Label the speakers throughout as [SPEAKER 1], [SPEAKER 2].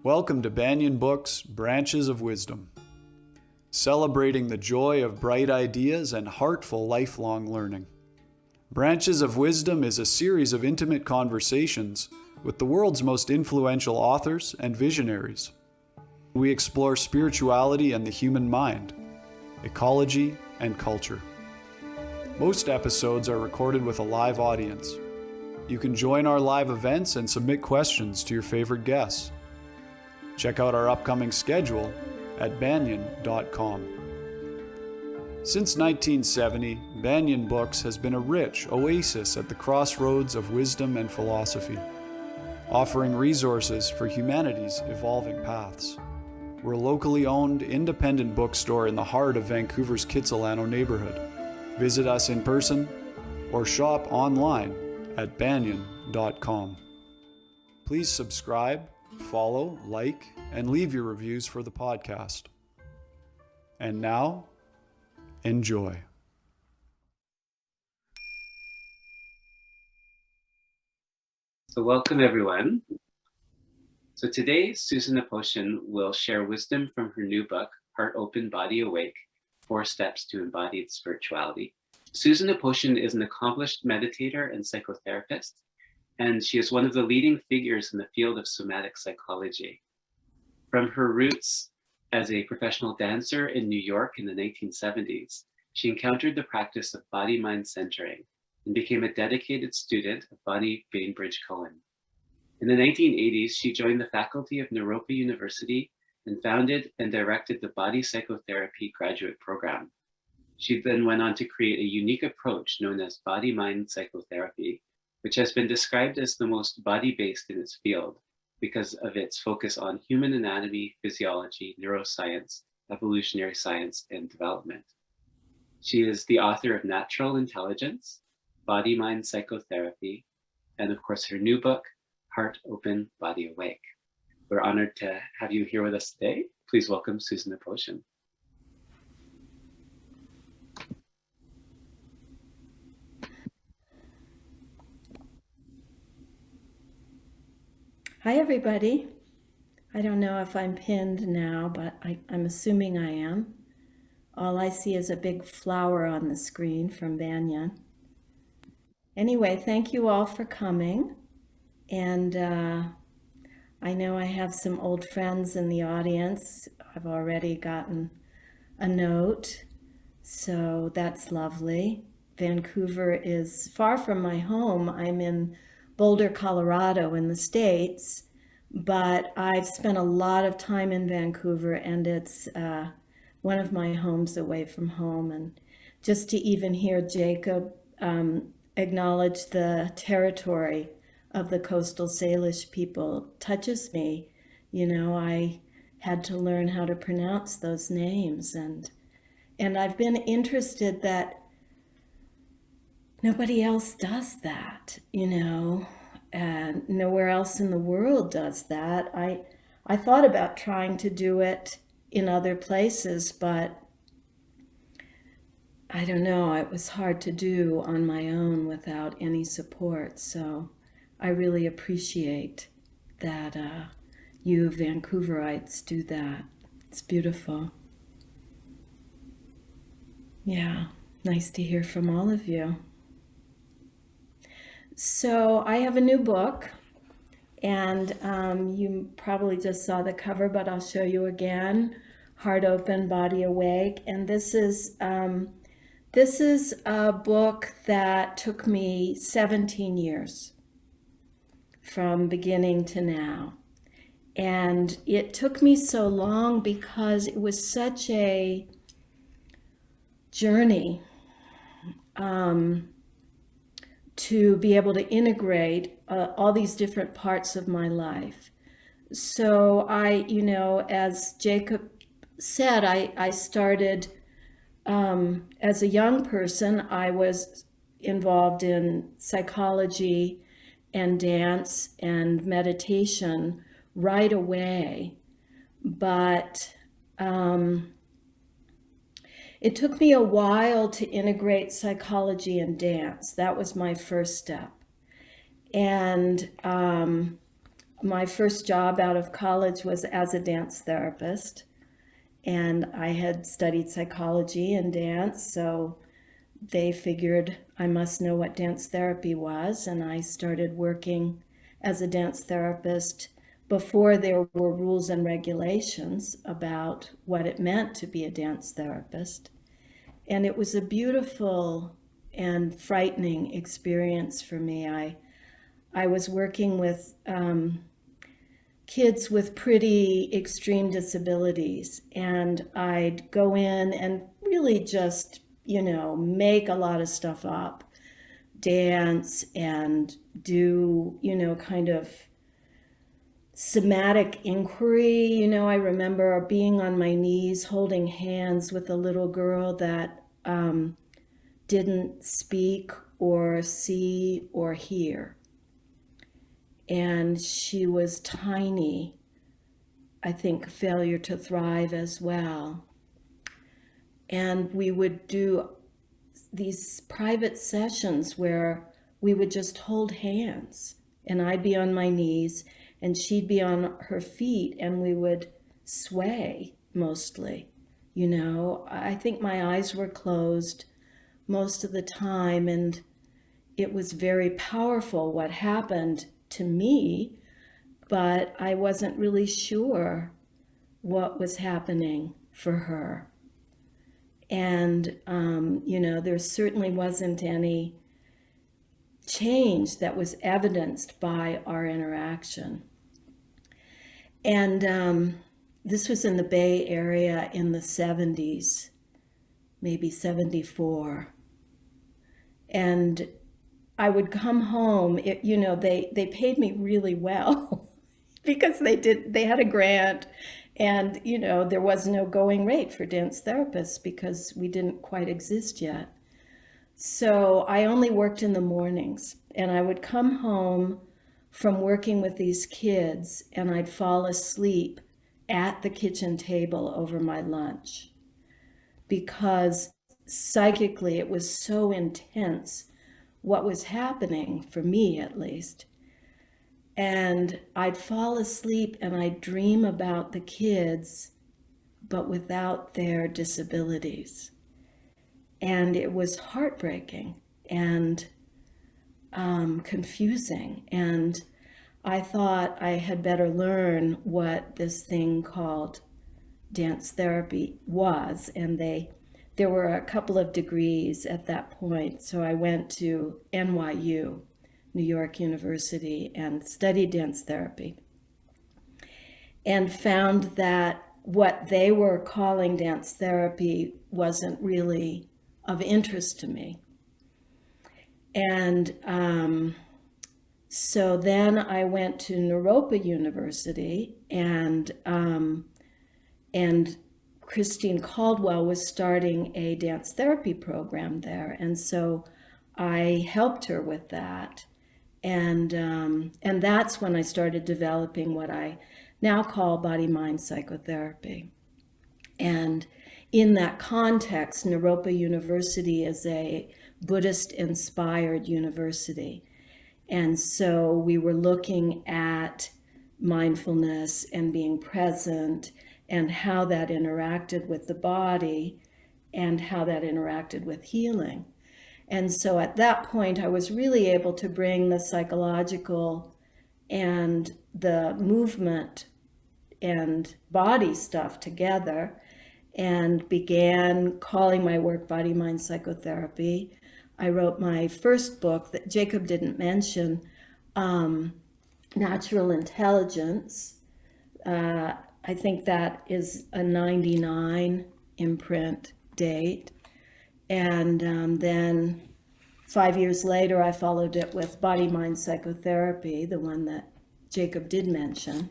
[SPEAKER 1] Welcome to Banyen Books, Branches of Wisdom, celebrating the joy of bright ideas and heartful lifelong learning. Branches of Wisdom is a series of intimate conversations with the world's most influential authors and visionaries. We explore spirituality and the human mind, ecology and culture. Most episodes are recorded with a live audience. You can join our live events and submit questions to your favorite guests. Check out our upcoming schedule at banyen.com. Since 1970, Banyen Books has been a rich oasis at the crossroads of wisdom and philosophy, offering resources for humanity's evolving paths. We're a locally owned, independent bookstore in the heart of Vancouver's Kitsilano neighborhood. Visit us in person or shop online at banyen.com. Please subscribe, follow, like, and leave your reviews for the podcast. And now, enjoy.
[SPEAKER 2] So welcome everyone. So today, Susan Aposhyan will share wisdom from her new book, Heart Open, Body Awake, 4 Steps to Embodied Spirituality. Susan Aposhyan is an accomplished meditator and psychotherapist, and she is one of the leading figures in the field of somatic psychology. From her roots as a professional dancer in New York in the 1970s, she encountered the practice of body-mind centering and became a dedicated student of Bonnie Bainbridge-Cohen. In the 1980s, she joined the faculty of Naropa University and founded and directed the Body Psychotherapy graduate program. She then went on to create a unique approach known as Body-Mind Psychotherapy, which has been described as the most body-based in its field because of its focus on human anatomy, physiology, neuroscience, evolutionary science, and development. She is the author of Natural Intelligence, Body-Mind Psychotherapy, and of course her new book, Heart Open, Body Awake. We're honored to have you here with us today. Please welcome Susan Aposhyan.
[SPEAKER 3] Hi, everybody. I don't know if I'm pinned now, but I'm assuming I am. All I see is a big flower on the screen from Banyen. Anyway, thank you all for coming. And I know I have some old friends in the audience. I've already gotten a note, so that's lovely. Vancouver is far from my home. I'm in Boulder, Colorado in the States, but I've spent a lot of time in Vancouver, and it's one of my homes away from home. And just to even hear Jacob acknowledge the territory of the coastal Salish people touches me. You know, I had to learn how to pronounce those names, and I've been interested that nobody else does that, you know, and nowhere else in the world does that. I thought about trying to do it in other places, but I don't know, it was hard to do on my own without any support. So I really appreciate that you Vancouverites do that. It's beautiful. Yeah, nice to hear from all of you. So I have a new book, and you probably just saw the cover, but I'll show you again. Heart Open, Body Awake. And this is a book that took me 17 years from beginning to now. And it took me so long because it was such a journey to be able to integrate all these different parts of my life. So as Jacob said, I started as a young person. I was involved in psychology and dance and meditation right away, but it took me a while to integrate psychology and dance. That was my first step. And my first job out of college was as a dance therapist, and I had studied psychology and dance, so they figured I must know what dance therapy was, and I started working as a dance therapist before there were rules and regulations about what it meant to be a dance therapist. And it was a beautiful and frightening experience for me. I was working with kids with pretty extreme disabilities, and I'd go in and really just, make a lot of stuff up, dance and do, kind of somatic inquiry. I remember being on my knees holding hands with a little girl that didn't speak or see or hear. And she was tiny, I think failure to thrive as well. And we would do these private sessions where we would just hold hands, and I'd be on my knees and she'd be on her feet, and we would sway mostly. I think my eyes were closed most of the time, and it was very powerful what happened to me, but I wasn't really sure what was happening for her. And, there certainly wasn't any change that was evidenced by our interaction. And this was in the Bay Area in the 70s, maybe 74. And I would come home, they paid me really well because they had a grant, and, there was no going rate for dance therapists because we didn't quite exist yet. So I only worked in the mornings, and I would come home from working with these kids and I'd fall asleep at the kitchen table over my lunch because psychically it was so intense what was happening, for me at least. And I'd fall asleep and I'd dream about the kids, but without their disabilities. And it was heartbreaking and confusing. And I thought I had better learn what this thing called dance therapy was. And there were a couple of degrees at that point. So I went to NYU, New York University, and studied dance therapy, and found that what they were calling dance therapy wasn't really of interest to me. And so then I went to Naropa University, and Christine Caldwell was starting a dance therapy program there, and so I helped her with that. And that's when I started developing what I now call Body-Mind Psychotherapy. And in that context, Naropa University is a Buddhist-inspired university. And so we were looking at mindfulness and being present and how that interacted with the body and how that interacted with healing. And so at that point, I was really able to bring the psychological and the movement and body stuff together and began calling my work Body-Mind Psychotherapy. I wrote my first book that Jacob didn't mention, Natural Intelligence. I think that is a 99 imprint date. And then 5 years later, I followed it with Body-Mind Psychotherapy, the one that Jacob did mention.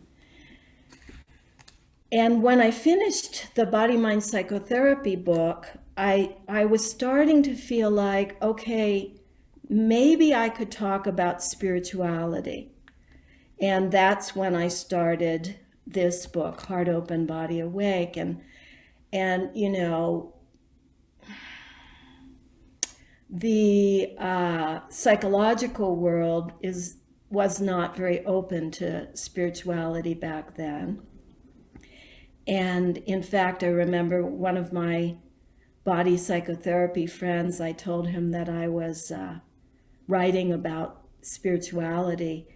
[SPEAKER 3] And when I finished the Body-Mind Psychotherapy book, I was starting to feel like, okay, maybe I could talk about spirituality. And that's when I started this book, Heart Open, Body Awake. And the psychological world is was not very open to spirituality back then. And in fact, I remember one of my body psychotherapy friends, I told him that I was writing about spirituality,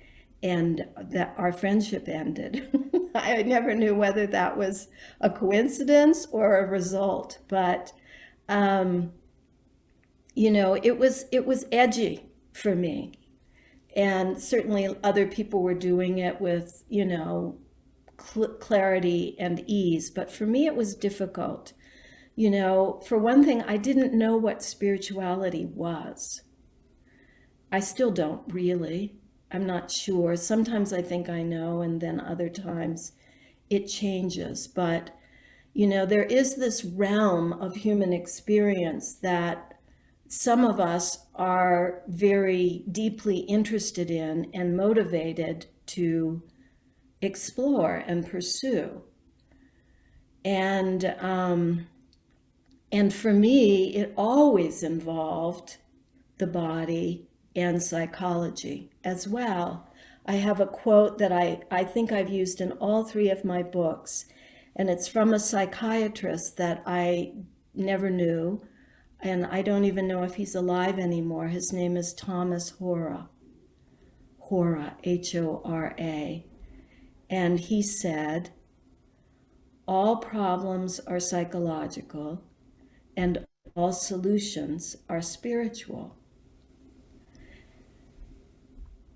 [SPEAKER 3] and that our friendship ended. I never knew whether that was a coincidence or a result, but it was edgy for me. And certainly other people were doing it with, clarity and ease. But for me, it was difficult. For one thing, I didn't know what spirituality was. I still don't really. I'm not sure. Sometimes I think I know, and then other times it changes. But, there is this realm of human experience that some of us are very deeply interested in and motivated to explore and pursue. And for me, it always involved the body and psychology as well. I have a quote that I think I've used in all three of my books, and it's from a psychiatrist that I never knew, and I don't even know if he's alive anymore. His name is Thomas Hora, H-O-R-A. And he said, all problems are psychological and all solutions are spiritual.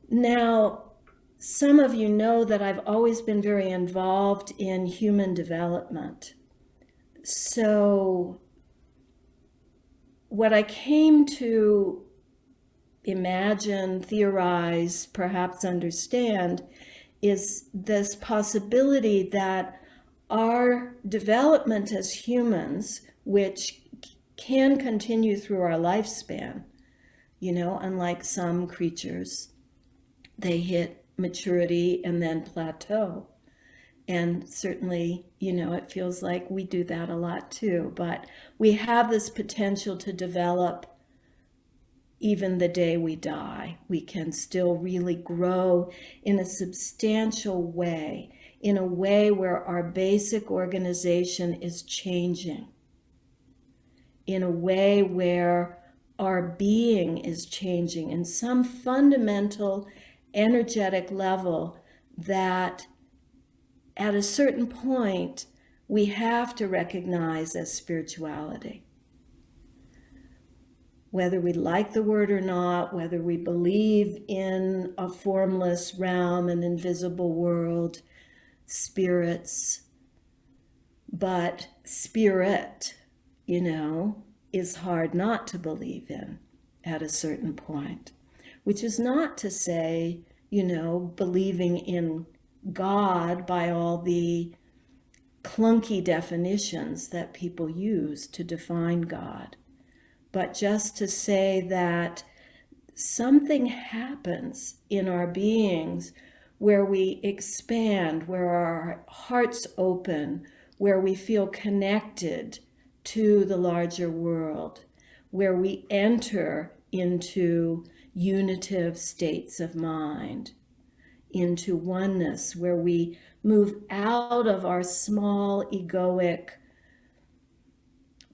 [SPEAKER 3] Now, some of you know that I've always been very involved in human development. So what I came to imagine, theorize, perhaps understand, is this possibility that our development as humans, which can continue through our lifespan, unlike some creatures, they hit maturity and then plateau. And certainly, it feels like we do that a lot too, but we have this potential to develop even the day we die. We can still really grow in a substantial way, in a way where our basic organization is changing, in a way where our being is changing in some fundamental energetic level that at a certain point we have to recognize as spirituality. Whether we like the word or not, whether we believe in a formless realm, an invisible world, spirits, but spirit, is hard not to believe in at a certain point, which is not to say, believing in God by all the clunky definitions that people use to define God, but just to say that something happens in our beings where we expand, where our hearts open, where we feel connected to the larger world, where we enter into unitive states of mind, into oneness, where we move out of our small, egoic,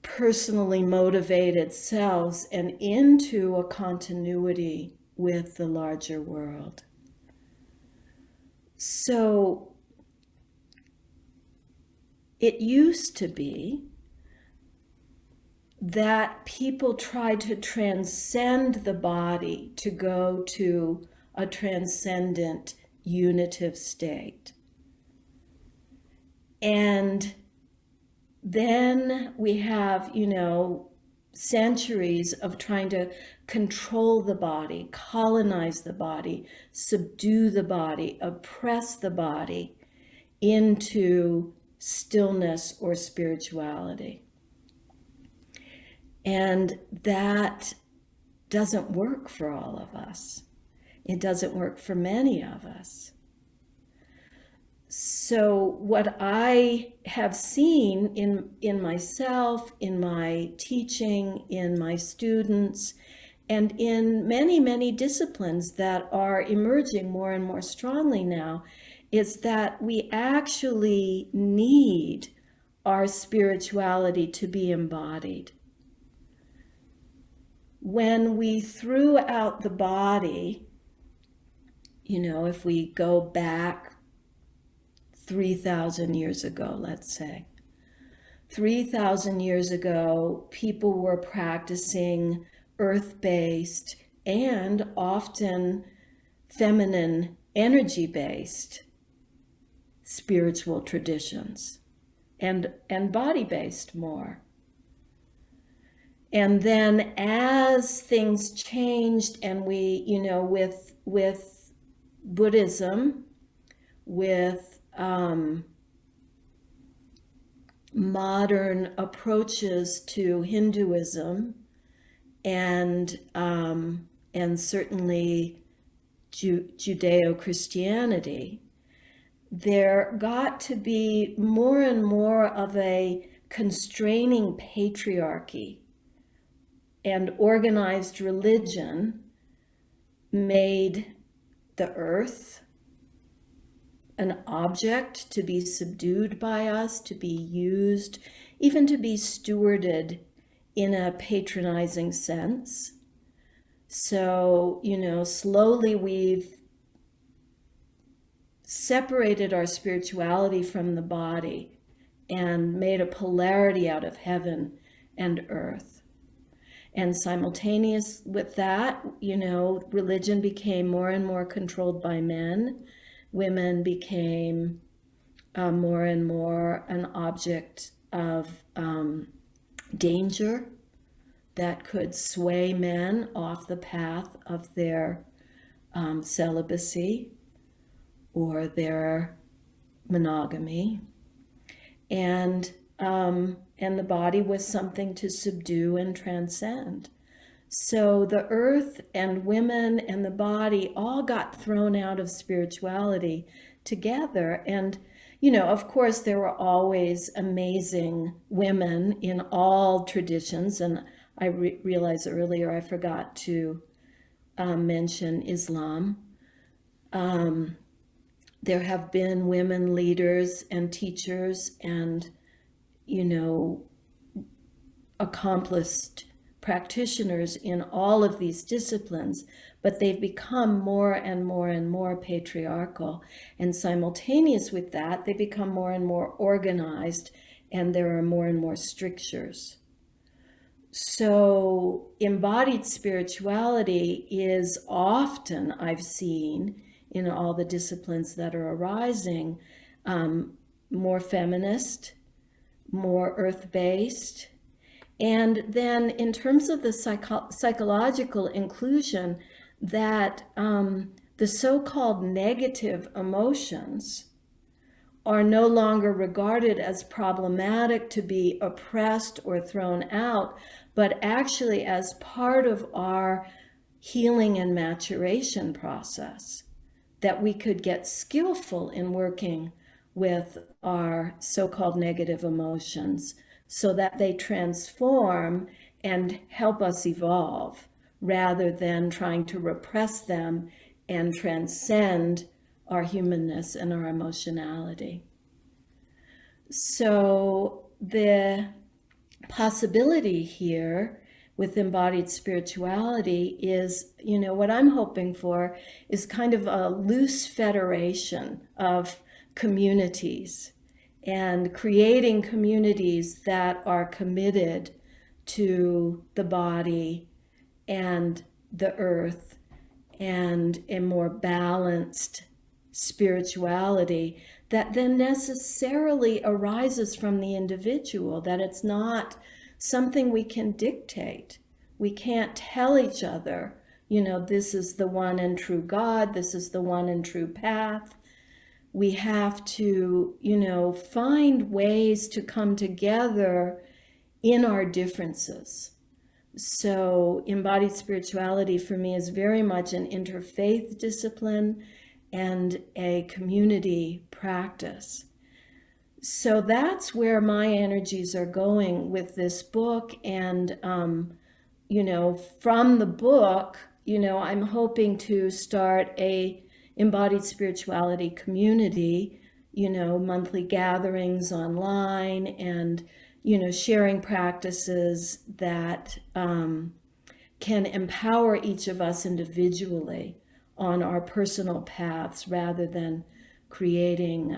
[SPEAKER 3] personally motivated selves and into a continuity with the larger world. So it used to be that people tried to transcend the body to go to a transcendent unitive state. And then we have, centuries of trying to control the body, colonize the body, subdue the body, oppress the body into stillness or spirituality. And that doesn't work for all of us. It doesn't work for many of us. So what I have seen in myself, in my teaching, in my students, and in many, many disciplines that are emerging more and more strongly now, is that we actually need our spirituality to be embodied. When we threw out the body, if we go back 3,000 years ago, let's say, 3,000 years ago, people were practicing earth-based and often feminine energy-based spiritual traditions, and body-based more. And then as things changed, and we, with Buddhism, with modern approaches to Hinduism, and certainly Judeo-Christianity, there got to be more and more of a constraining patriarchy, and organized religion made the earth an object to be subdued by us, to be used, even to be stewarded in a patronizing sense. So, slowly we've separated our spirituality from the body and made a polarity out of heaven and earth. And simultaneous with that, religion became more and more controlled by men. Women became more and more an object of danger that could sway men off the path of their celibacy or their monogamy. And the body was something to subdue and transcend. So the earth and women and the body all got thrown out of spirituality together. And, of course, there were always amazing women in all traditions. And I realized earlier I forgot to mention Islam. There have been women leaders and teachers and accomplished practitioners in all of these disciplines, but they've become more and more and more patriarchal. And simultaneous with that, they become more and more organized, and there are more and more strictures. So embodied spirituality is often, I've seen in all the disciplines that are arising, more feminist, more earth-based. And then in terms of the psychological inclusion, that the so-called negative emotions are no longer regarded as problematic to be oppressed or thrown out, but actually as part of our healing and maturation process, that we could get skillful in working with our so-called negative emotions so that they transform and help us evolve rather than trying to repress them and transcend our humanness and our emotionality. So the possibility here with embodied spirituality is, what I'm hoping for is kind of a loose federation of communities, and creating communities that are committed to the body and the earth and a more balanced spirituality that then necessarily arises from the individual, that it's not something we can dictate. We can't tell each other, this is the one and true God, this is the one and true path. We have to, find ways to come together in our differences. So embodied spirituality for me is very much an interfaith discipline and a community practice. So that's where my energies are going with this book, and from the book, I'm hoping to start a embodied spirituality community, monthly gatherings online and, sharing practices that can empower each of us individually on our personal paths rather than creating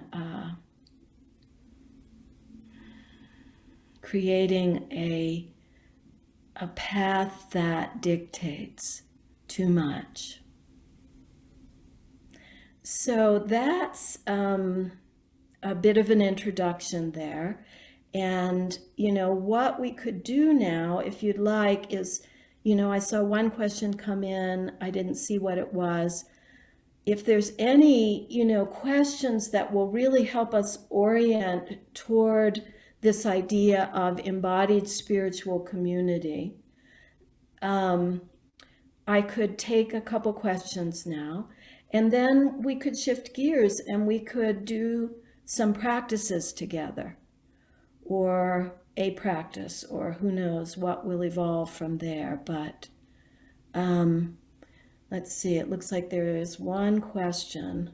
[SPEAKER 3] a path that dictates too much. So that's a bit of an introduction there. And, what we could do now, if you'd like, is, I saw one question come in. I didn't see what it was. If there's any, questions that will really help us orient toward this idea of embodied spiritual community, I could take a couple questions now, and then we could shift gears and we could do some practices together, or a practice, or who knows what will evolve from there. But let's see, it looks like there is one question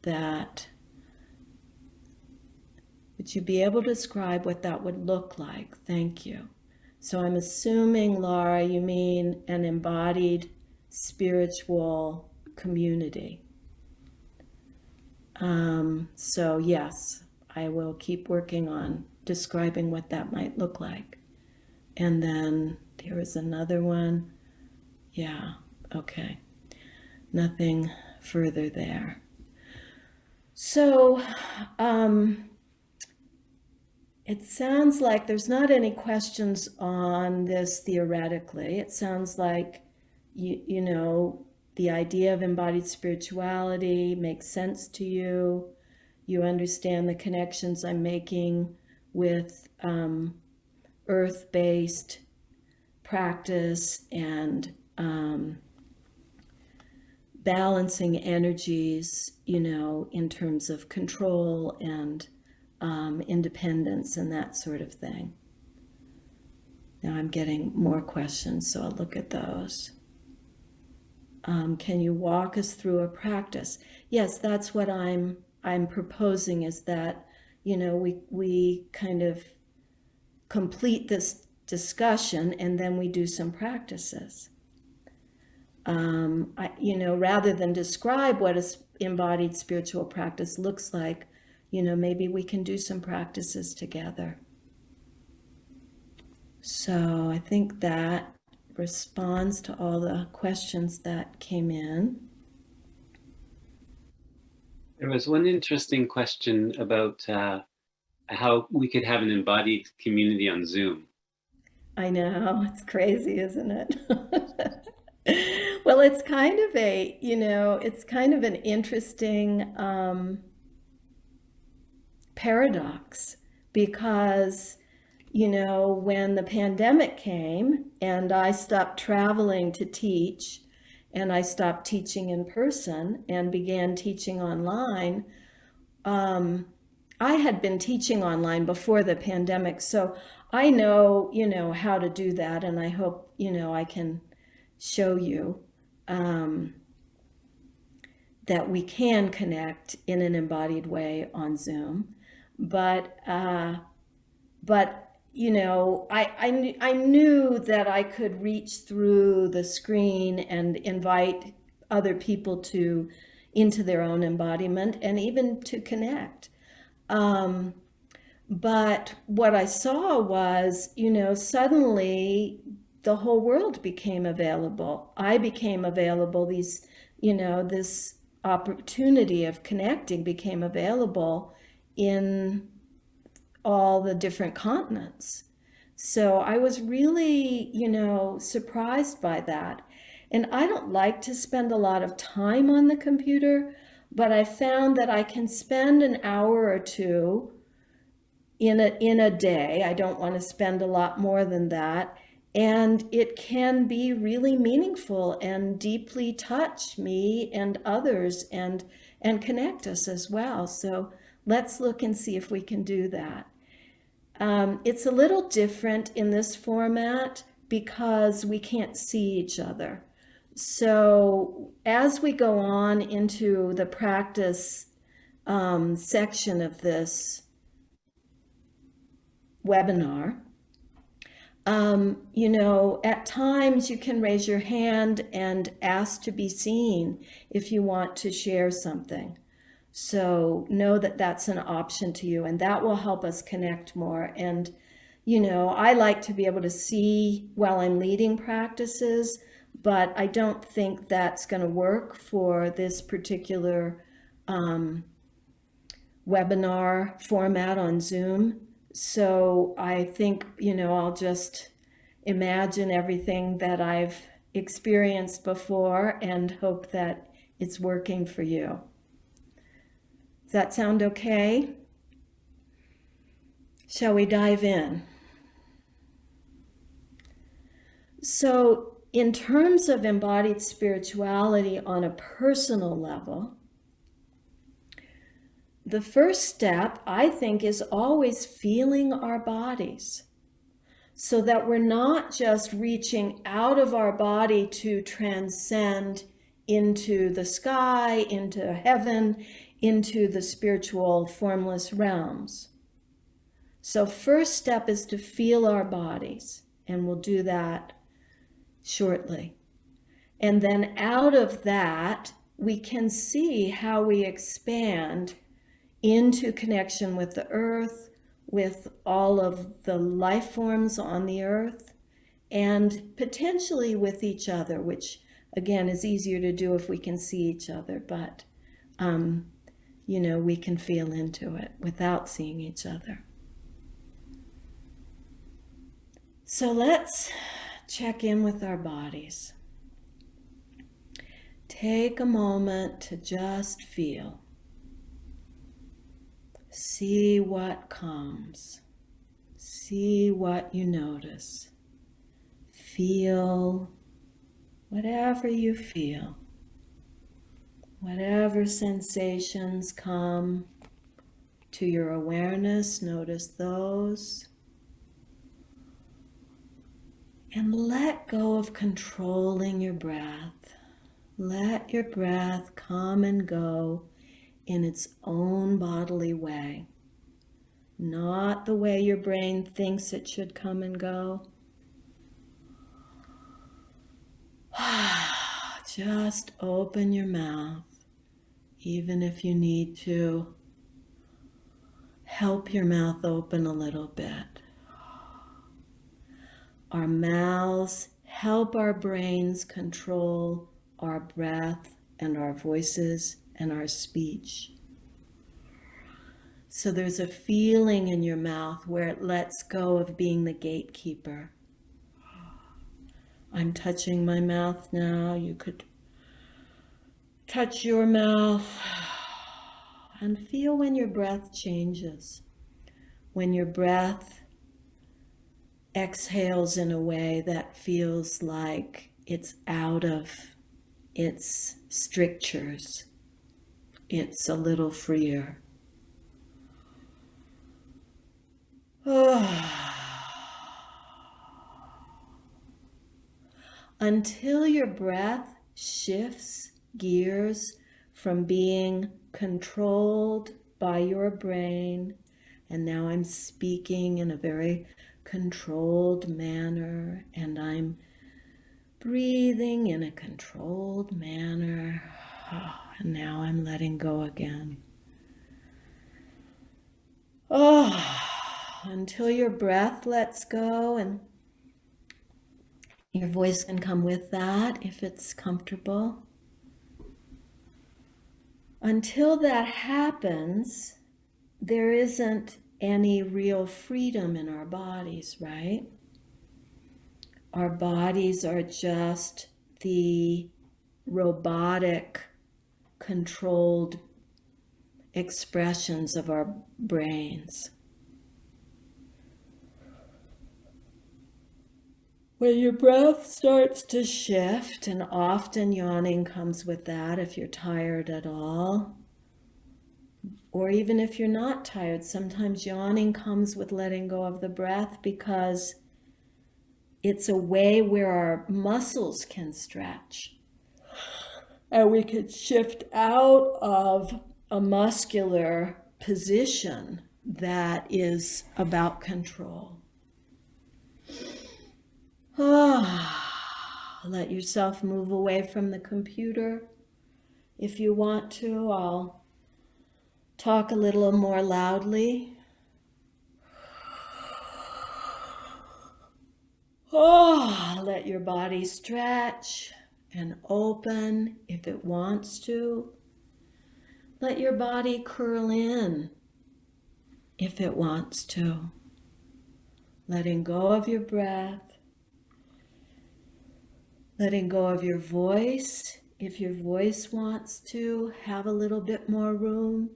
[SPEAKER 3] that, would you be able to describe what that would look like? Thank you. So I'm assuming, Laura, you mean an embodied spiritual community. So yes, I will keep working on describing what that might look like. And then there is another one. Yeah, okay. Nothing further there. So it sounds like there's not any questions on this theoretically. It sounds like, the idea of embodied spirituality makes sense to you. You understand the connections I'm making with earth-based practice and balancing energies, in terms of control and independence and that sort of thing. Now I'm getting more questions, so I'll look at those. Can you walk us through a practice? Yes, that's what I'm proposing, is that, we kind of complete this discussion and then we do some practices. Rather than describe what an embodied spiritual practice looks like, maybe we can do some practices together. So I think that responds to all the questions that came in.
[SPEAKER 2] There was one interesting question about how we could have an embodied community on Zoom.
[SPEAKER 3] I know, it's crazy, isn't it? Well, it's kind of an interesting paradox, because when the pandemic came and I stopped traveling to teach and I stopped teaching in person and began teaching online, I had been teaching online before the pandemic, so I know, how to do that, and I hope, I can show you that we can connect in an embodied way on Zoom. But I knew that I could reach through the screen and invite other people into their own embodiment and even to connect. But what I saw was, suddenly the whole world became available. I became available. This opportunity of connecting became available in all the different continents. So I was really, surprised by that. And I don't like to spend a lot of time on the computer, but I found that I can spend an hour or two in a day. I don't want to spend a lot more than that. And it can be really meaningful and deeply touch me and others and connect us as well. So let's look and see if we can do that. It's a little different in this format because we can't see each other. So as we go on into the practice section of this webinar, at times you can raise your hand and ask to be seen if you want to share something. So know that that's an option to you, and that will help us connect more. And, I like to be able to see while I'm leading practices, but I don't think that's going to work for this particular webinar format on Zoom. So I think, I'll just imagine everything that I've experienced before and hope that it's working for you. Does that sound okay? Shall we dive in? So in terms of embodied spirituality on a personal level, the first step, I think, is always feeling our bodies so that we're not just reaching out of our body to transcend into the sky, into heaven, into the spiritual formless realms. So first step is to feel our bodies, and we'll do that shortly. And then out of that, we can see how we expand into connection with the earth, with all of the life forms on the earth, and potentially with each other, which again is easier to do if we can see each other, but we can feel into it without seeing each other. So let's check in with our bodies. Take a moment to just feel. See what comes. See what you notice. Feel whatever you feel. Whatever sensations come to your awareness, notice those. And let go of controlling your breath. Let your breath come and go in its own bodily way, not the way your brain thinks it should come and go. Just open your mouth, even if you need to help your mouth open a little bit. Our mouths help our brains control our breath and our voices and our speech. So there's a feeling in your mouth where it lets go of being the gatekeeper. I'm touching my mouth now. You could touch your mouth and feel when your breath changes. When your breath exhales in a way that feels like it's out of its strictures. It's a little freer. Until your breath shifts gears from being controlled by your brain, and now I'm speaking in a very controlled manner, and I'm breathing in a controlled manner. And now I'm letting go again. Until your breath lets go, and your voice can come with that if it's comfortable. Until that happens, there isn't any real freedom in our bodies, right? Our bodies are just the robotic, controlled expressions of our brains. When your breath starts to shift, and often yawning comes with that if you're tired at all, or even if you're not tired, sometimes yawning comes with letting go of the breath because It's a way where our muscles can stretch. And we can shift out of a muscular position that is about control. Let yourself move away from the computer. If you want to, I'll talk a little more loudly. Let your body stretch and open if it wants to. Let your body curl in if it wants to. Letting go of your breath. Letting go of your voice if your voice wants to have a little bit more room.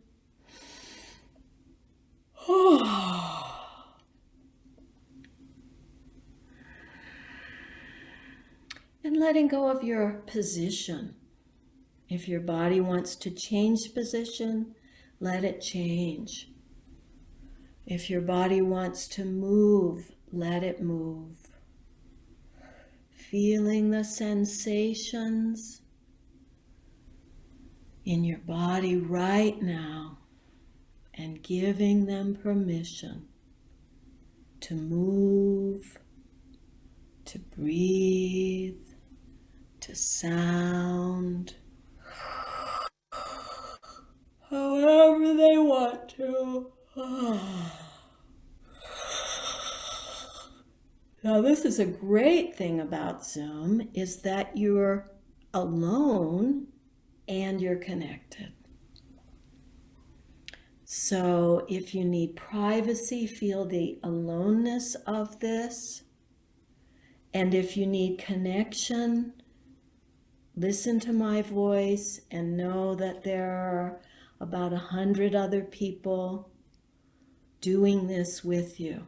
[SPEAKER 3] And letting go of your position. If your body wants to change position, let it change. If your body wants to move, let it move. Feeling the sensations in your body right now and giving them permission to move, to breathe, to sound, however they want to. Now, this is a great thing about Zoom, is that you're alone and you're connected. So if you need privacy, feel the aloneness of this. And if you need connection, listen to my voice and know that there are about 100 other people doing this with you.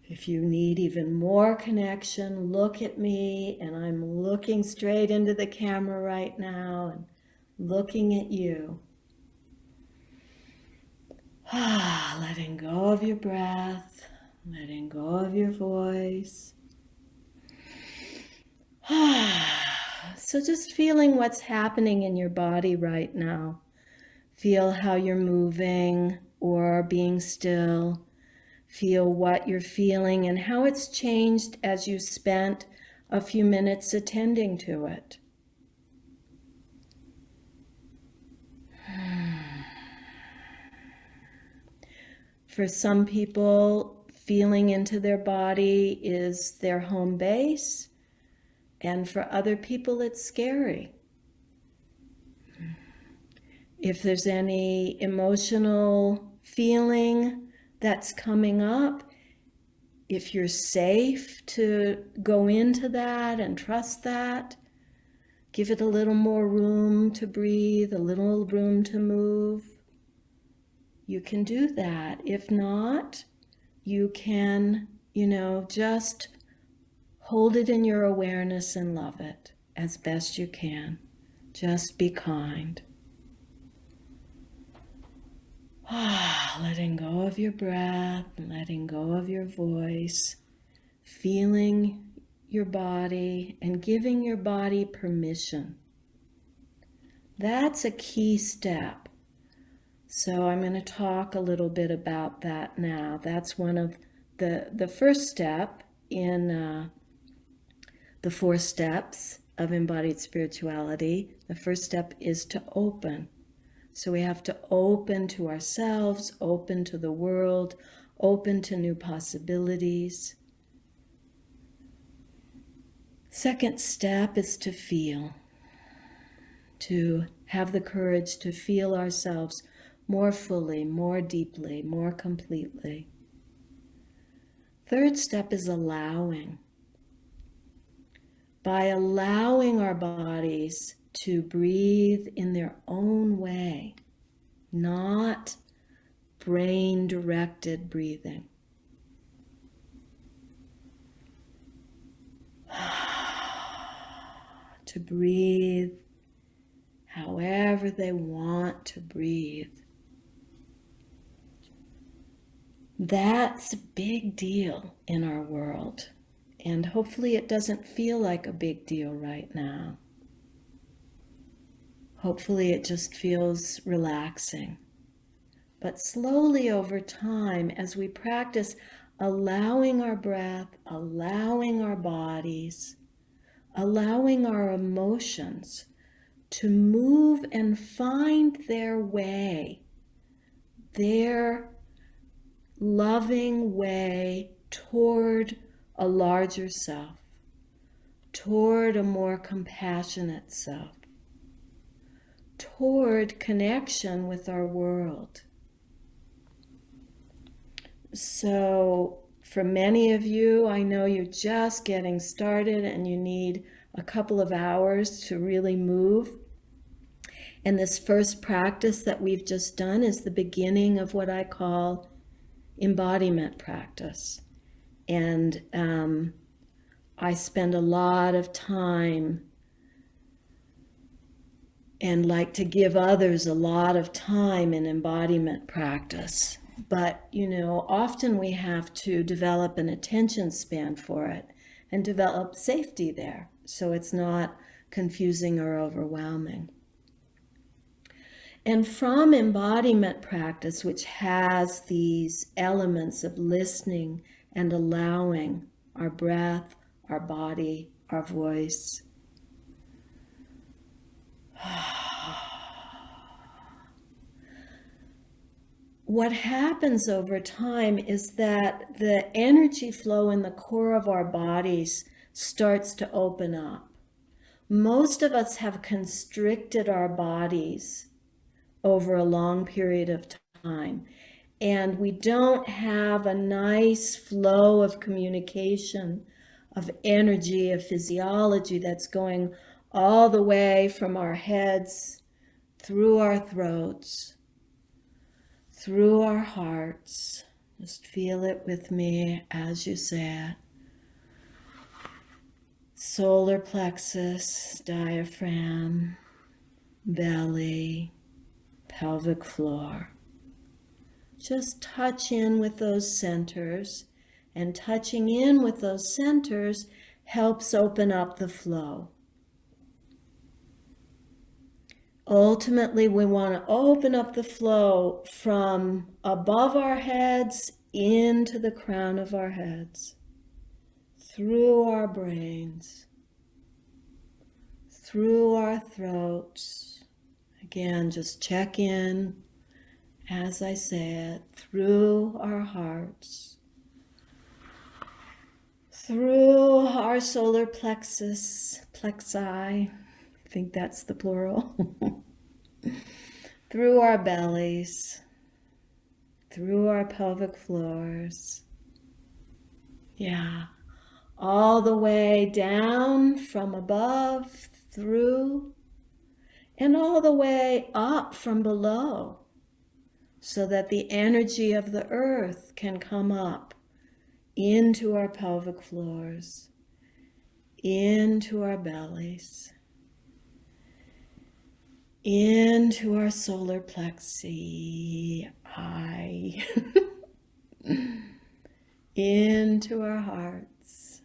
[SPEAKER 3] If you need even more connection, look at me, and I'm looking straight into the camera right now and looking at you. Letting go of your breath, letting go of your voice. So just feeling what's happening in your body right now. Feel how you're moving or being still. Feel what you're feeling and how it's changed as you spent a few minutes attending to it. For some people, feeling into their body is their home base, and for other people, it's scary. If there's any emotional feeling that's coming up, if you're safe to go into that and trust that, give it a little more room to breathe, a little room to move. You can do that. If not, you can, just hold it in your awareness and love it as best you can. Just be kind. Letting go of your breath, letting go of your voice, feeling your body and giving your body permission. That's a key step. So I'm going to talk a little bit about that now. That's one of the first step in the 4 steps of embodied spirituality. The first step is to open. So we have to open to ourselves, open to the world, open to new possibilities. Second step is to feel, to have the courage to feel ourselves more fully, more deeply, more completely. Third step is allowing. By allowing our bodies to breathe in their own way, not brain-directed breathing. To breathe however they want to breathe. That's a big deal in our world. And hopefully it doesn't feel like a big deal right now. Hopefully it just feels relaxing. But slowly over time, as we practice allowing our breath, allowing our bodies, allowing our emotions to move and find their way, their loving way toward a larger self, toward a more compassionate self, toward connection with our world. So for many of you, I know you're just getting started and you need a couple of hours to really move. And this first practice that we've just done is the beginning of what I call embodiment practice. And I spend a lot of time and like to give others a lot of time in embodiment practice. But, often we have to develop an attention span for it and develop safety there so it's not confusing or overwhelming. And from embodiment practice, which has these elements of listening and allowing our breath, our body, our voice, what happens over time is that the energy flow in the core of our bodies starts to open up. Most of us have constricted our bodies over a long period of time, and we don't have a nice flow of communication, of energy, of physiology that's going all the way from our heads, through our throats, through our hearts. Just feel it with me as you say it. Solar plexus, diaphragm, belly, pelvic floor. Just touch in with those centers, and touching in with those centers helps open up the flow. Ultimately, we want to open up the flow from above our heads into the crown of our heads, through our brains, through our throats. Again, just check in as I say it, through our hearts, through our solar plexus, plexi, I think that's the plural, through our bellies, through our pelvic floors, all the way down from above, through, and all the way up from below, so that the energy of the earth can come up into our pelvic floors, into our bellies, into our solar plexi, into our hearts,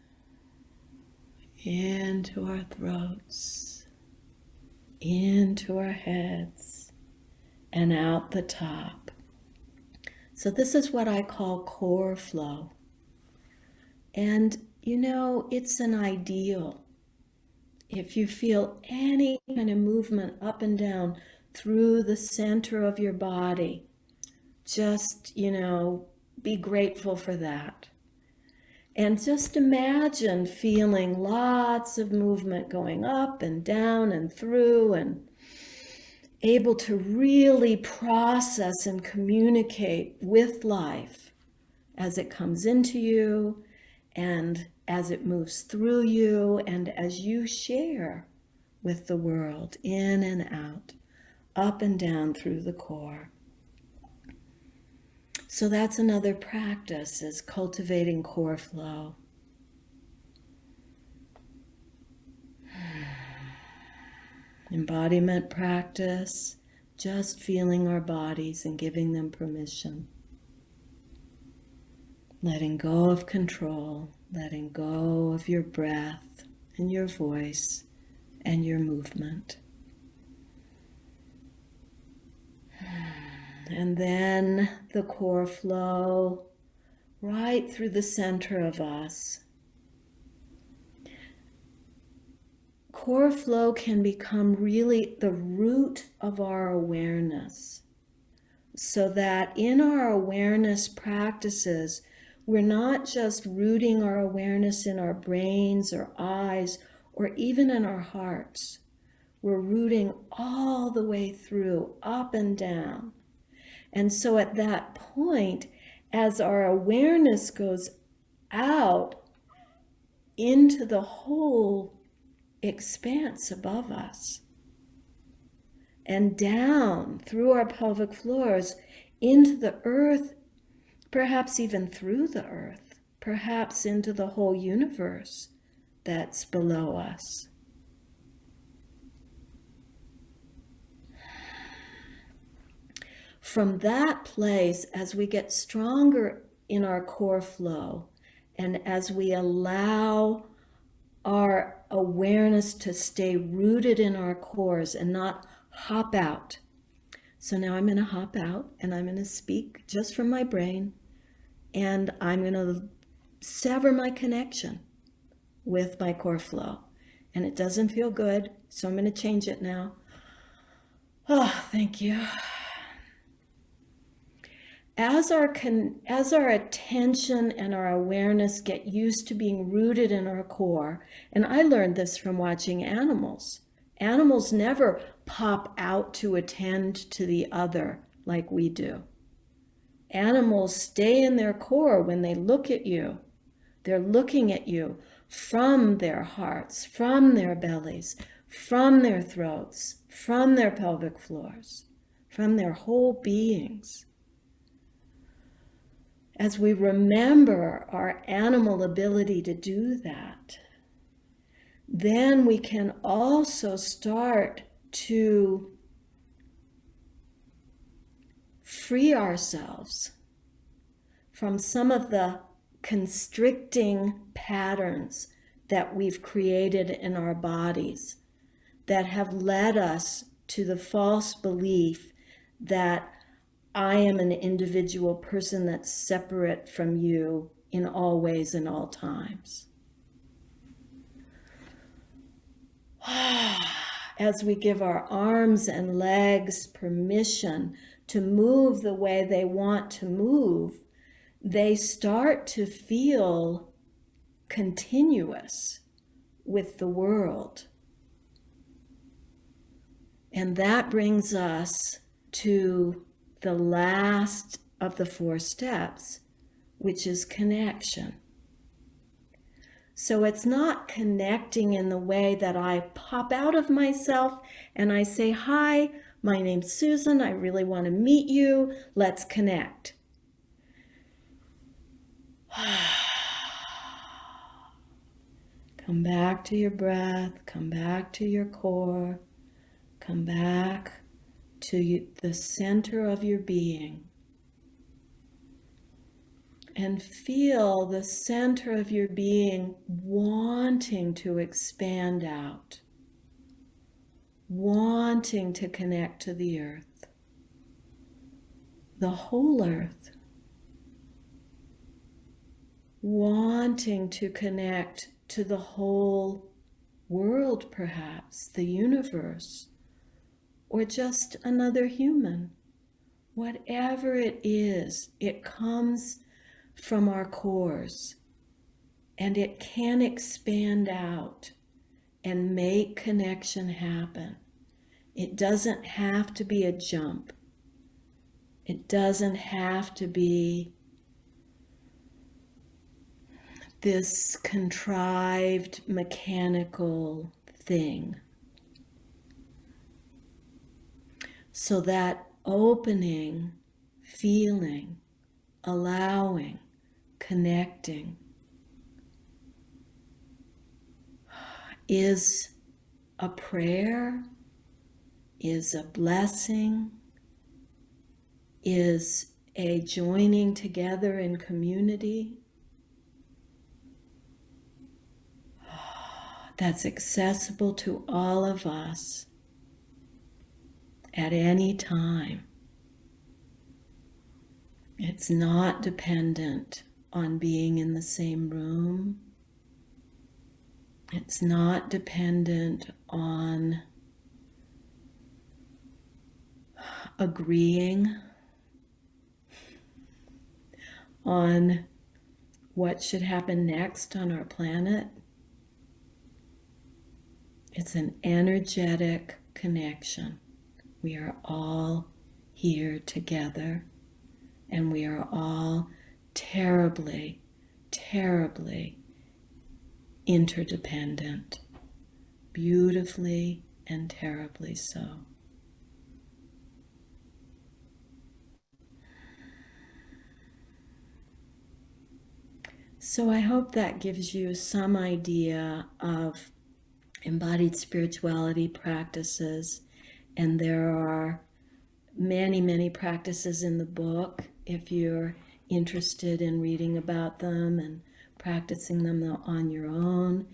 [SPEAKER 3] into our throats, into our heads, and out the top. So this is what I call core flow. And it's an ideal. If you feel any kind of movement up and down through the center of your body, just, be grateful for that. And just imagine feeling lots of movement going up and down and through, and able to really process and communicate with life as it comes into you and as it moves through you and as you share with the world in and out, up and down through the core. So that's another practice, is cultivating core flow. Embodiment practice, just feeling our bodies and giving them permission. letting go of control, letting go of your breath and your voice and your movement. And then the core flow right through the center of us. Core flow can become really the root of our awareness, so that in our awareness practices, we're not just rooting our awareness in our brains or eyes or even in our hearts. We're rooting all the way through, up and down. And so at that point, as our awareness goes out into the whole expanse above us and down through our pelvic floors into the earth, perhaps even through the earth, perhaps into the whole universe that's below us. From that place, as we get stronger in our core flow, and as we allow our awareness to stay rooted in our cores and not hop out. So now I'm going to hop out and I'm going to speak just from my brain, and I'm going to sever my connection with my core flow. And it doesn't feel good, so I'm going to change it now. Oh, thank you. As our attention and our awareness get used to being rooted in our core, and I learned this from watching animals. Animals never pop out to attend to the other like we do. Animals stay in their core when they look at you. They're looking at you from their hearts, from their bellies, from their throats, from their pelvic floors, from their whole beings. As we remember our animal ability to do that, then we can also start to free ourselves from some of the constricting patterns that we've created in our bodies that have led us to the false belief that I am an individual person that's separate from you in all ways and all times. As we give our arms and legs permission to move the way they want to move, they start to feel continuous with the world. And that brings us to the last of the 4 steps, which is connection. So it's not connecting in the way that I pop out of myself and I say, hi, my name's Susan, I really want to meet you, let's connect. Come back to your breath, come back to your core, come back to the center of your being. And feel the center of your being wanting to expand out, wanting to connect to the earth, the whole earth, wanting to connect to the whole world, perhaps, the universe, or just another human. Whatever it is, it comes from our cores, and it can expand out and make connection happen. It doesn't have to be a jump. It doesn't have to be this contrived mechanical thing. So that opening, feeling, allowing, connecting is a prayer, is a blessing, is a joining together in community that's accessible to all of us at any time. It's not dependent on being in the same room. It's not dependent on agreeing on what should happen next on our planet. It's an energetic connection. We are all here together, and we are all terribly, terribly interdependent, beautifully and terribly so. So I hope that gives you some idea of embodied spirituality practices, and there are many, many practices in the book if you're interested in reading about them and practicing them on your own.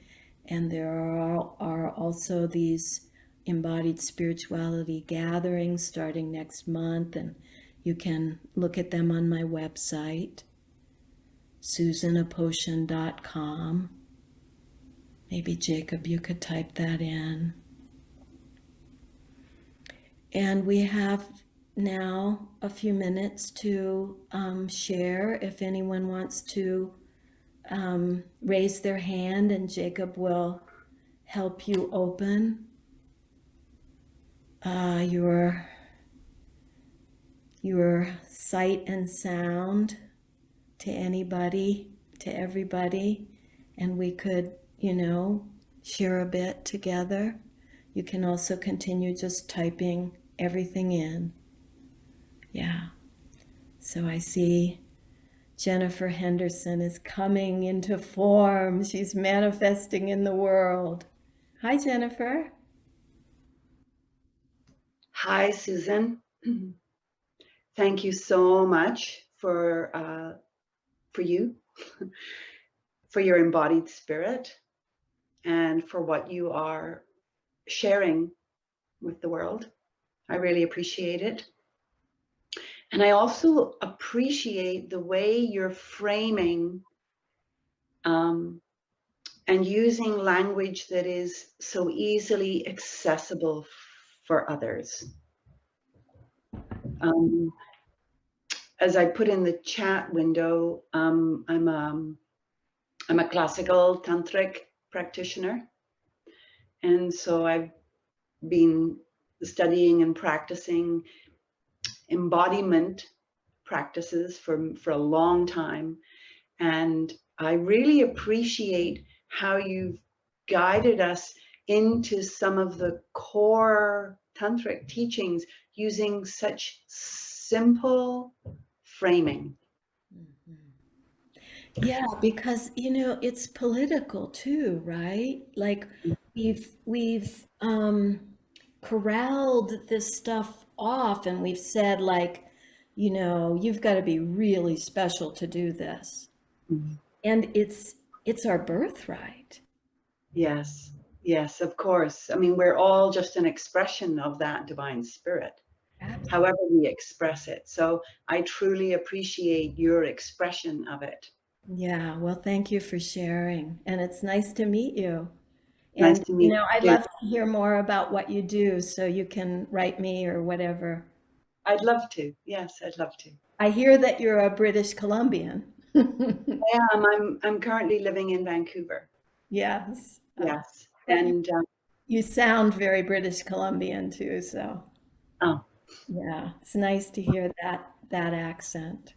[SPEAKER 3] And there are also these embodied spirituality gatherings starting next month, and you can look at them on my website, susanaposhyan.com. Maybe Jacob, you could type that in. And we have now a few minutes to share if anyone wants to raise their hand, and Jacob will help you open your sight and sound to anybody, to everybody, and we could, share a bit together. You can also continue just typing everything in. Yeah. So I see Jennifer Henderson is coming into form. She's manifesting in the world. Hi, Jennifer.
[SPEAKER 4] Hi, Susan. Thank you so much for you, for your embodied spirit, and for what you are sharing with the world. I really appreciate it. And I also appreciate the way you're framing and using language that is so easily accessible for others. As I put in the chat window, I'm a classical tantric practitioner. And so I've been studying and practicing embodiment practices for a long time. And I really appreciate how you've guided us into some of the core tantric teachings using such simple framing.
[SPEAKER 3] Yeah, because it's political too, right? Like we've corralled this stuff off, and we've said, like, you've got to be really special to do this.
[SPEAKER 4] Mm-hmm.
[SPEAKER 3] And it's our birthright.
[SPEAKER 4] Yes, yes, of course. I mean, we're all just an expression of that divine spirit. Absolutely. However we express it. So I truly appreciate your expression of it.
[SPEAKER 3] Yeah, well, thank you for sharing. And it's nice to meet you.
[SPEAKER 4] Nice
[SPEAKER 3] And,
[SPEAKER 4] to meet you.
[SPEAKER 3] I'd love to hear more about what you do, so you can write me or whatever.
[SPEAKER 4] I'd love to. Yes, I'd love to.
[SPEAKER 3] I hear that you're a British Columbian.
[SPEAKER 4] I am. I'm currently living in Vancouver.
[SPEAKER 3] Yes.
[SPEAKER 4] Yes. And
[SPEAKER 3] you sound very British Columbian too, so.
[SPEAKER 4] Oh.
[SPEAKER 3] Yeah, it's nice to hear that accent.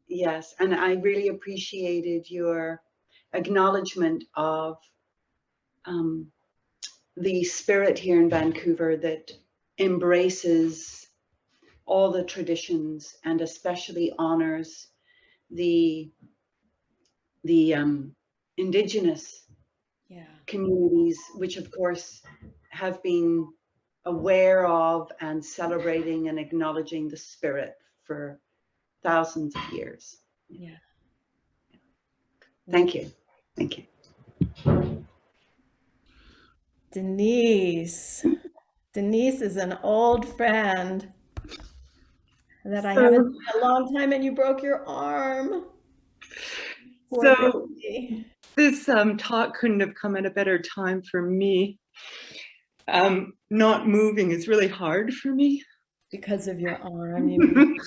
[SPEAKER 4] Yes, and I really appreciated your acknowledgement of the spirit here in Vancouver that embraces all the traditions and especially honors the indigenous communities, which of course have been aware of and celebrating and acknowledging the spirit for thousands of years.
[SPEAKER 3] Yeah.
[SPEAKER 4] Thank you. Thank you.
[SPEAKER 3] Denise. Denise is an old friend that I haven't seen in a long time, and you broke your arm. Poor
[SPEAKER 5] So
[SPEAKER 3] baby.
[SPEAKER 5] this talk couldn't have come at a better time for me. Not moving is really hard for me.
[SPEAKER 3] Because of your arm, you mean?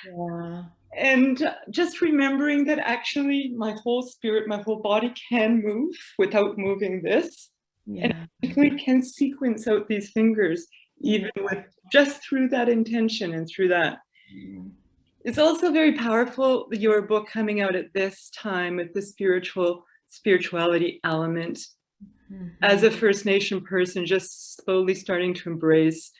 [SPEAKER 3] Yeah.
[SPEAKER 5] And just remembering that actually my whole spirit, my whole body can move without moving this. And
[SPEAKER 3] Yeah.
[SPEAKER 5] we can sequence out these fingers, even with just through that intention and through that. It's also very powerful, your book coming out at this time with the spirituality element. As a First Nation person, just slowly starting to embrace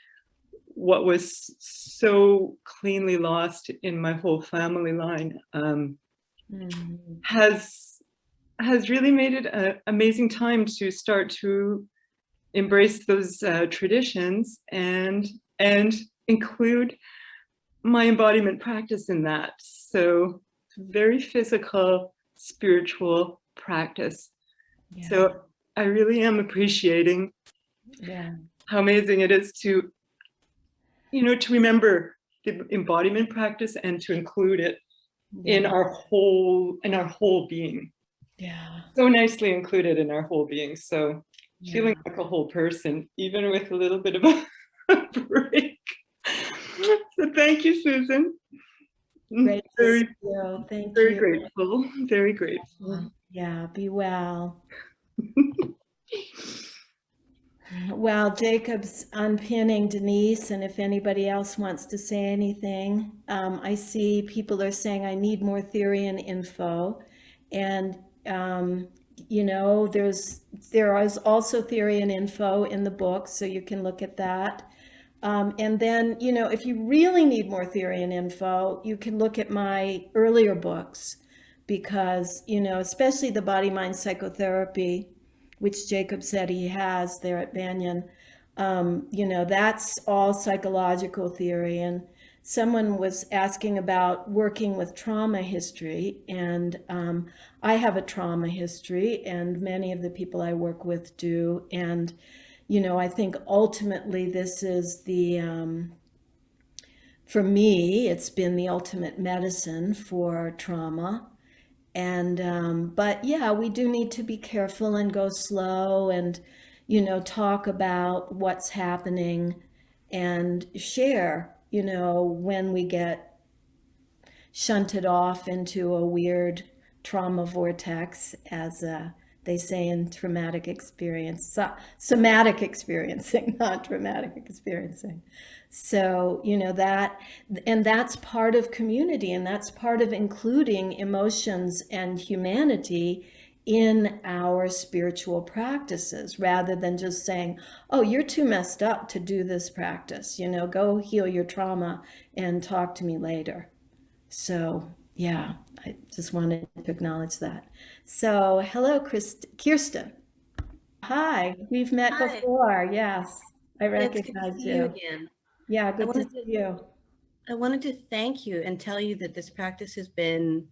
[SPEAKER 5] what was so cleanly lost in my whole family line, has really made it an amazing time to start to embrace those traditions and include my embodiment practice in that. So very physical, spiritual practice.
[SPEAKER 3] Yeah.
[SPEAKER 5] So I really am appreciating how amazing it is to, to remember the embodiment practice and to include it in our whole being.
[SPEAKER 3] Yeah.
[SPEAKER 5] So nicely included in our whole being. So feeling like a whole person, even with a little bit of a break. So thank you, Susan.
[SPEAKER 3] Great to see you. Thank you.
[SPEAKER 5] Very grateful. Very grateful.
[SPEAKER 3] Yeah, be well. Well, Jacob's unpinning Denise, and if anybody else wants to say anything, I see people are saying I need more theory and info, and there is also theory and info in the book, so you can look at that. And then, if you really need more theory and info, you can look at my earlier books, because, especially the Body-Mind Psychotherapy, which Jacob said he has there at Banyen, that's all psychological theory. And someone was asking about working with trauma history, and I have a trauma history, and many of the people I work with do. And, I think ultimately this is for me, it's been the ultimate medicine for trauma. And but yeah, we do need to be careful and go slow and talk about what's happening and share when we get shunted off into a weird trauma vortex, as they say in traumatic experience, somatic experiencing, not traumatic experiencing. So, and that's part of community, and that's part of including emotions and humanity in our spiritual practices, rather than just saying, oh, you're too messed up to do this practice, go heal your trauma and talk to me later. So, yeah, I just wanted to acknowledge that. So, hello, Kirsten. Hi, we've met before. Yes, I recognize you
[SPEAKER 6] again.
[SPEAKER 3] Yeah, good to see you.
[SPEAKER 6] I wanted to thank you and tell you that this practice has been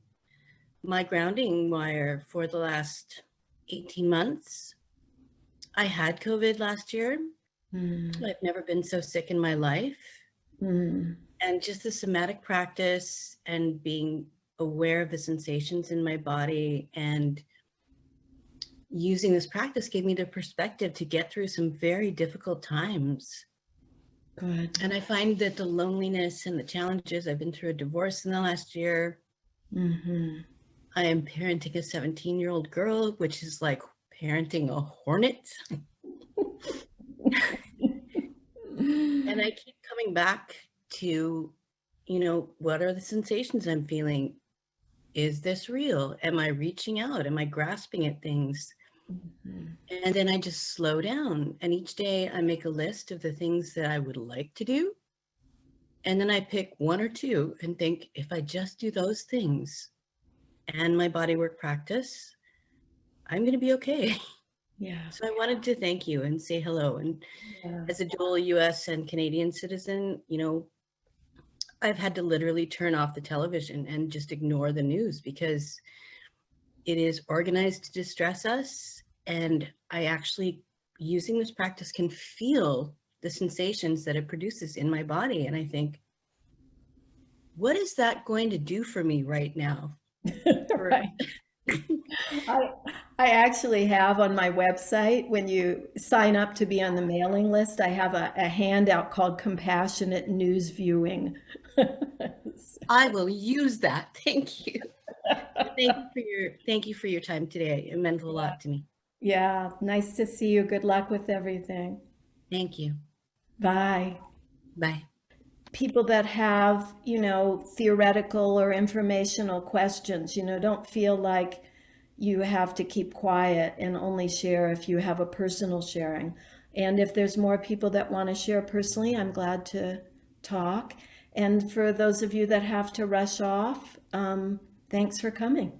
[SPEAKER 6] my grounding wire for the last 18 months. I had COVID last year. I've never been so sick in my life. And just the somatic practice and being aware of the sensations in my body and using this practice gave me the perspective to get through some very difficult times.
[SPEAKER 3] Good.
[SPEAKER 6] And I find that the loneliness and the challenges, I've been through a divorce in the last year. I am parenting a 17-year-old girl, which is like parenting a hornet. And I keep coming back to, what are the sensations I'm feeling? Is this real? Am I reaching out? Am I grasping at things? And then I just slow down. And each day I make a list of the things that I would like to do. And then I pick one or two and think, if I just do those things and my bodywork practice, I'm going to be okay.
[SPEAKER 3] Yeah.
[SPEAKER 6] So I wanted to thank you and say hello. And as a dual US and Canadian citizen, I've had to literally turn off the television and just ignore the news because it is organized to distress us. And I actually, using this practice, can feel the sensations that it produces in my body. And I think, what is that going to do for me right now?
[SPEAKER 3] Right. I actually have on my website, when you sign up to be on the mailing list, I have a handout called Compassionate News Viewing.
[SPEAKER 6] I will use that. Thank you. Thank you for your time today. It meant a lot to me.
[SPEAKER 3] Yeah, nice to see you. Good luck with everything.
[SPEAKER 6] Thank you.
[SPEAKER 3] Bye.
[SPEAKER 6] Bye.
[SPEAKER 3] People that have, theoretical or informational questions, don't feel like you have to keep quiet and only share if you have a personal sharing. And if there's more people that want to share personally, I'm glad to talk. And for those of you that have to rush off, thanks for coming.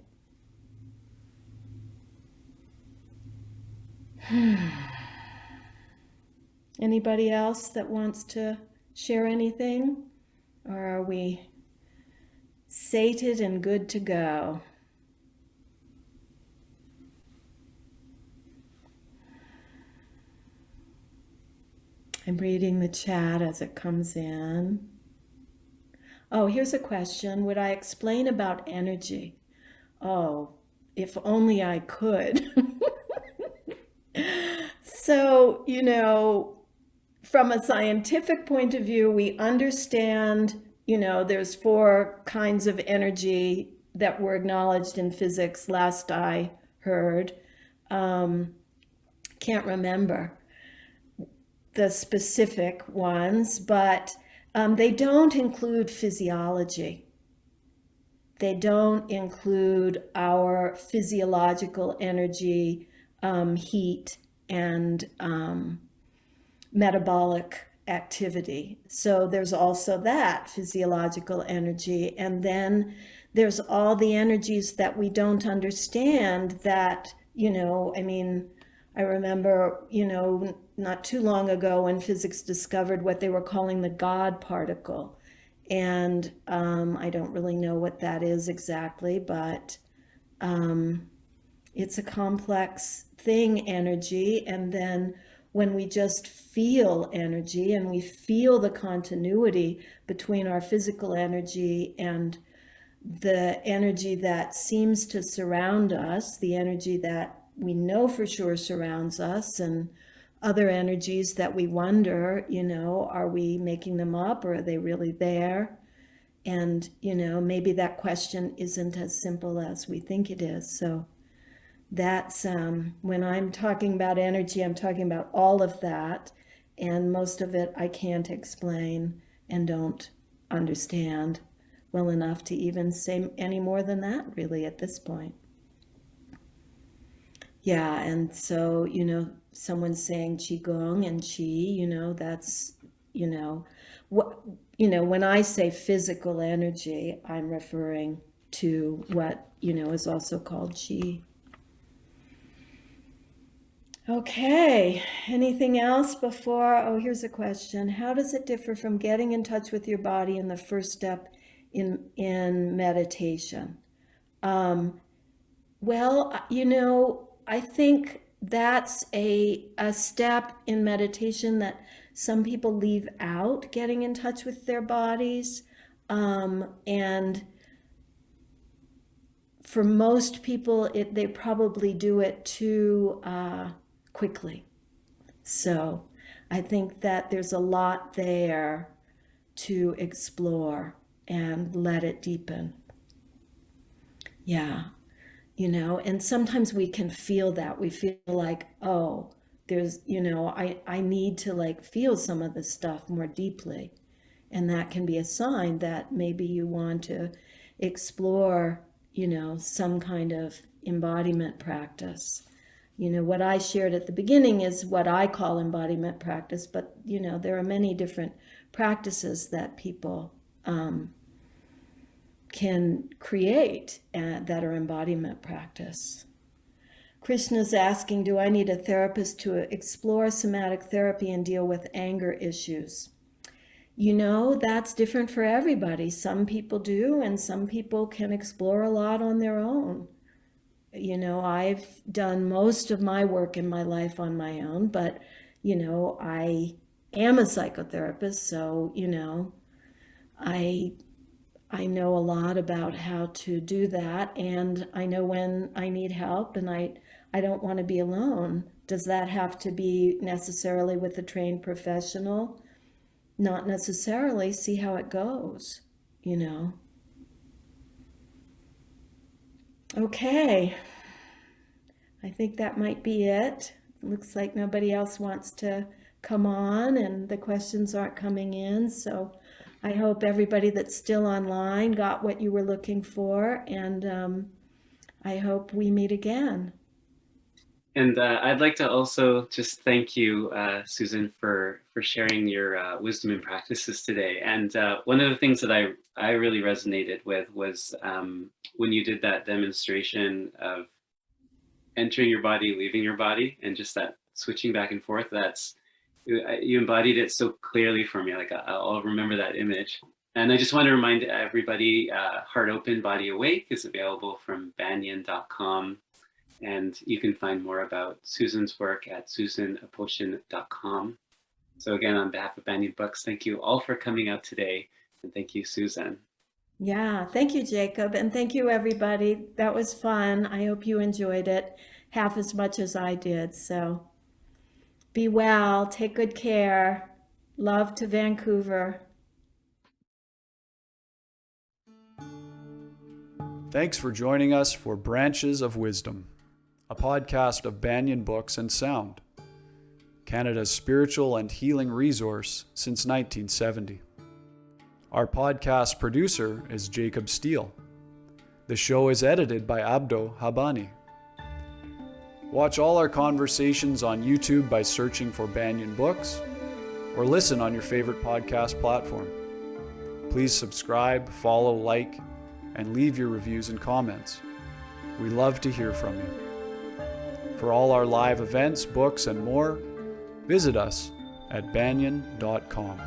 [SPEAKER 3] Anybody else that wants to share anything? Or are we sated and good to go? I'm reading the chat as it comes in. Oh, here's a question. Would I explain about energy? Oh, if only I could. So, from a scientific point of view, we understand, there's 4 kinds of energy that were acknowledged in physics last I heard. Can't remember the specific ones, but they don't include physiology. They don't include our physiological energy, heat, and metabolic activity. So there's also that physiological energy. And then there's all the energies that we don't understand that, I remember, not too long ago when physics discovered what they were calling the God particle. And I don't really know what that is exactly, but it's a complex thing, energy. And then when we just feel energy and we feel the continuity between our physical energy and the energy that seems to surround us, the energy that we know for sure surrounds us, and other energies that we wonder, are we making them up or are they really there? And, maybe that question isn't as simple as we think it is. So that's, when I'm talking about energy, I'm talking about all of that. And most of it I can't explain and don't understand well enough to even say any more than that, really, at this point. Yeah, and so, someone's saying Qigong and Qi, that's, when I say physical energy, I'm referring to what, is also called Qi. Okay, anything else before? Oh, here's a question. How does it differ from getting in touch with your body in the first step in meditation? Well, I think that's a step in meditation that some people leave out, getting in touch with their bodies. And for most people, they probably do it too quickly. So I think that there's a lot there to explore and let it deepen. Yeah. And sometimes we can feel that. We feel like, oh, there's, I need to feel some of this stuff more deeply. And that can be a sign that maybe you want to explore, some kind of embodiment practice. What I shared at the beginning is what I call embodiment practice, but, there are many different practices that people can create that are embodiment practice. Krishna's asking, do I need a therapist to explore somatic therapy and deal with anger issues? that's different for everybody. Some people do, and some people can explore a lot on their own. I've done most of my work in my life on my own, but, I am a psychotherapist, so, I know a lot about how to do that, and I know when I need help, and I don't want to be alone. Does that have to be necessarily with a trained professional? Not necessarily. See how it goes, Okay, I think that might be it. Looks like nobody else wants to come on, and the questions aren't coming in, so I hope everybody that's still online got what you were looking for, and I hope we meet again.
[SPEAKER 2] And I'd like to also just thank you, Susan, for sharing your wisdom and practices today. And one of the things that I really resonated with was when you did that demonstration of entering your body, leaving your body, and just that switching back and forth. You embodied it so clearly for me. Like I'll remember that image. And I just want to remind everybody, Heart Open, Body Awake is available from Banyen.com. And you can find more about Susan's work at susanaposhyan.com. So again, on behalf of Banyen Books, thank you all for coming out today. And thank you, Susan.
[SPEAKER 3] Yeah, thank you, Jacob. And thank you, everybody. That was fun. I hope you enjoyed it half as much as I did. So be well, take good care. Love to Vancouver.
[SPEAKER 1] Thanks for joining us for Branches of Wisdom, a podcast of Banyen Books and Sound, Canada's spiritual and healing resource since 1970. Our podcast producer is Jacob Steele. The show is edited by Abdo Habani. Watch all our conversations on YouTube by searching for Banyen Books, or listen on your favorite podcast platform. Please subscribe, follow, like, and leave your reviews and comments. We love to hear from you. For all our live events, books, and more, visit us at banyen.com.